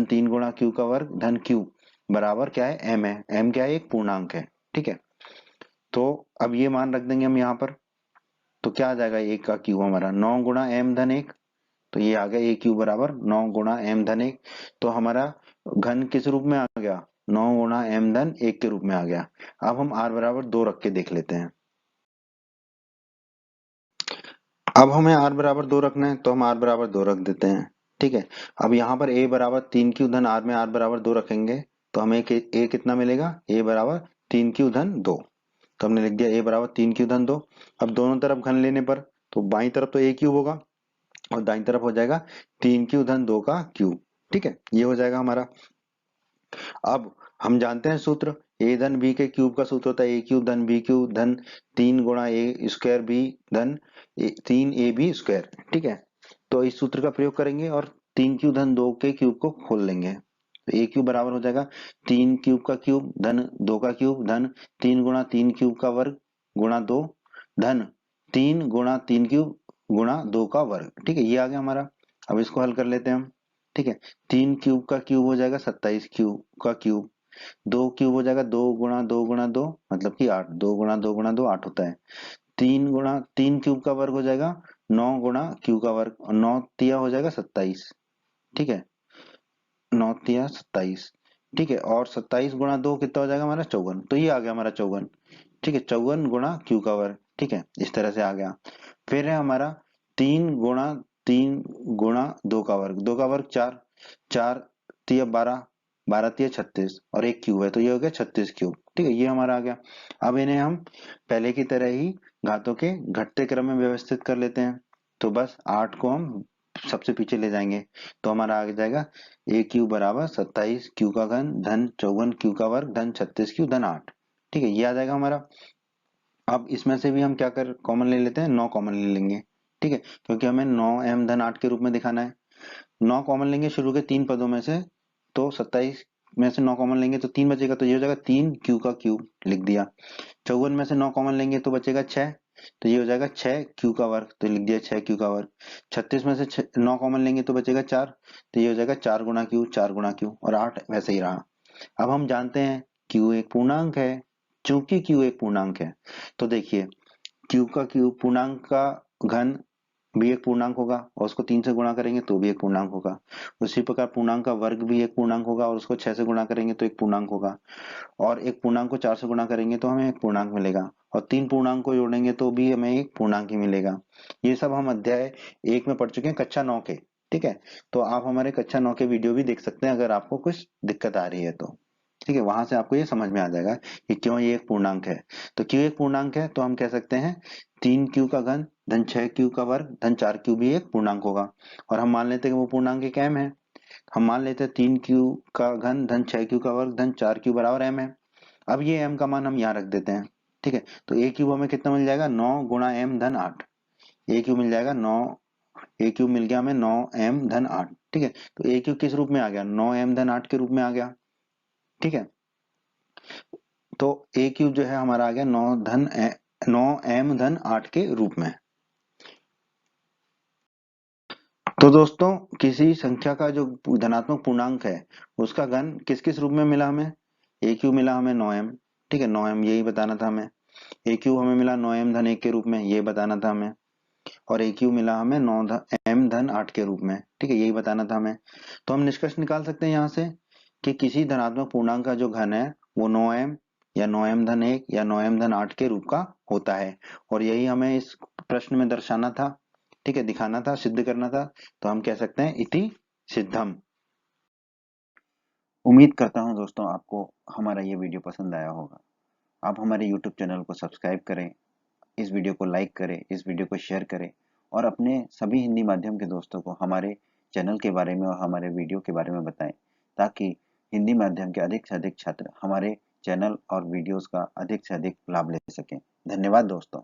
3 गुणा क्यू का वर्ग धन क्यू बराबर क्या है, एम है। एम क्या है, एक पूर्णांक है। ठीक है, तो अब ये मान रख देंगे हम यहाँ पर। तो क्या आ जाएगा, 1 का क्यूब हमारा 9 गुणा m धन 1, तो ये आ गया ए क्यूब बराबर 9 गुणा m धन 1। तो हमारा घन किस रूप में आ गया, 9 गुणा m धन 1 के रूप में आ गया। अब हम r बराबर 2 रख के देख लेते हैं। अब हमें r बराबर 2 रखना है, तो हम r बराबर 2 रख देते हैं। ठीक है, अब यहाँ पर a बराबर 3 क्यू धन r में r बराबर 2 रखेंगे तो हमें ए कितना मिलेगा, ए बराबर 3q/2। तो हमने लिख दिया ए बराबर 3q/2। अब दोनों तरफ घन लेने पर तो बाईं तरफ तो ए क्यूब होगा और दाईं तरफ हो जाएगा 3q/2 का क्यूब। ठीक है, ये हो जाएगा हमारा। अब हम जानते हैं सूत्र, ए धन बी के क्यूब का सूत्र होता है ए क्यूब धन बी क्यूब धन 3 गुणा ए स्क्वायर बी धन 3ab²। ठीक है, तो इस सूत्र का प्रयोग करेंगे और 3q/2 के क्यूब को खोल लेंगे। तो ए क्यूब बराबर हो जाएगा 3 क्यूब का क्यूब धन 2 का क्यूब धन 3 गुणा 3 क्यूब का वर्ग गुणा 2 धन 3 गुणा 3 क्यूब गुणा 2 का वर्ग। ठीक है, ये आ गया हमारा। अब इसको हल कर लेते हैं हम। ठीक है, 3 क्यूब का क्यूब हो जाएगा 27 क्यूब का क्यूब, 2 क्यूब हो जाएगा 2 गुणा 2 गुणा 2 मतलब कि 8, 2 गुणा 2 गुणा 2 8 होता है। 3 गुणा 3 क्यूब का वर्ग हो जाएगा 9 गुणा क्यूब का वर्ग और 9 तिया हो जाएगा 27। ठीक है, 9 तिया 27। ठीक है, और 27 गुणा 2 कितना हो जाएगा हमारा 54। तो ये आ गया हमारा 54। ठीक है, 54 गुणा क्यू का वर्ग। ठीक है, इस तरह से आ गया। फिर है हमारा 3 गुणा 2 का वर्ग, 2 का वर्ग 4, 4 तिया 12, 12 तिया 36 और एक क्यूब है तो ये हो गया 36 क्यूब। ठीक है, ये हमारा आ गया। अब इन्हें हम पहले की तरह ही घातों के घटते क्रम में व्यवस्थित कर लेते हैं। तो बस 8 को हम सबसे पीछे ले जाएंगे तो हमारा आ जाएगा ए क्यू बराबर 27 क्यू का घन धन 54 क्यू का वर्ग धन 36 क्यू धन 8। ठीक है, ये आ जाएगा हमारा। अब इसमें से भी हम क्या कर कॉमन ले लेते हैं, 9 कॉमन ले लेंगे। ठीक है, क्योंकि हमें 9m धन 8 के रूप में दिखाना है। 9 कॉमन लेंगे शुरू के 3 पदों में से, तो 27 में से 9 कॉमन लेंगे तो 3 बचेगा, तो ये हो जाएगा 3 क्यू का क्यूब लिख दिया। 54 में से 9 कॉमन लेंगे तो बचेगा 6, तो ये हो जाएगा 6 क्यू का वर्ग, तो लिख दिया 6 क्यू का वर्ग। 36 में से 9 कॉमन लेंगे तो बचेगा 4, तो ये हो जाएगा 4 गुणा क्यू, 4 गुणा क्यू, और 8 वैसे ही रहा। अब हम जानते हैं क्यू एक पूर्णांक है। चूंकि क्यू एक पूर्णांक है तो देखिए क्यू का क्यूब पूर्णांक का घन भी एक पूर्णांक होगा और उसको 3 से गुणा करेंगे तो भी एक पूर्णांक होगा। उसी प्रकार पूर्णांक का वर्ग भी एक पूर्णांक होगा और उसको 6 से गुणा करेंगे तो एक पूर्णांक होगा। और एक पूर्णांक को 4 से गुणा करेंगे तो हमें एक पूर्णांक मिलेगा और 3 पूर्णांक को जोड़ेंगे तो भी हमें एक पूर्णांक ही मिलेगा। ये सब हम अध्याय 1 में पढ़ चुके हैं, कक्षा 9 के। ठीक है, तो आप हमारे कक्षा 9 के वीडियो भी देख सकते हैं अगर आपको कुछ दिक्कत आ रही है तो। ठीक है, वहां से आपको ये समझ में आ जाएगा कि क्यों ये एक पूर्णांक है। तो क्यों एक पूर्णांक है तो हम कह सकते हैं 3 क्यू का घन धन 6 क्यू का वर्ग धन 4 क्यू भी एक पूर्णांक होगा। और हम मान लेते हैं कि वो पूर्णांक एक m है। हम मान लेते हैं 3 क्यू का घन धन 6 क्यू का वर्ग धन 4 क्यू बराबर m है। अब ये m का मान हम यहाँ रख देते हैं। ठीक है, तो ए क्यूब हमें कितना मिल जाएगा 9 गुणा m धन 8। ए क्यूब मिल जाएगा 9, ए क्यूब मिल गया हमें 9m धन 8। ठीक है, तो ए क्यूब किस रूप में आ गया, 9m धन 8 के रूप में आ गया। ठीक है, तो ए क्यूब जो है हमारा आ गया 9m धन 8 के रूप में। तो दोस्तों किसी संख्या का जो धनात्मक पूर्णांक है उसका घन किस किस रूप में मिला हमें, ए क्यूब मिला हमें 9m। ठीक है, 9m यही बताना था हमें। ए क्यूब हमें मिला 9m धन 1 के रूप में, ये बताना था हमें। और ए क्यूब मिला हमें 9m धन 8 के रूप में। ठीक है, यही बताना था हमें। तो हम निष्कर्ष निकाल सकते हैं यहाँ से कि किसी धनात्मक पूर्णांक का जो घन है वो 9m या 9m धन 1 या 9m धन 8 के रूप का होता है। और यही हमें इस प्रश्न में दर्शाना था। ठीक है, दिखाना था, सिद्ध करना था। तो हम कह सकते हैं इति सिद्धम। उम्मीद करता हूं दोस्तों आपको हमारा ये वीडियो पसंद आया होगा। आप हमारे YouTube चैनल को सब्सक्राइब करें, इस वीडियो को लाइक करें, इस वीडियो को शेयर करें और अपने सभी हिंदी माध्यम के दोस्तों को हमारे चैनल के बारे में और हमारे वीडियो के बारे में बताएं, ताकि हिंदी माध्यम के अधिक से अधिक छात्र हमारे चैनल और वीडियोस का अधिक से अधिक लाभ ले सकें। धन्यवाद दोस्तों।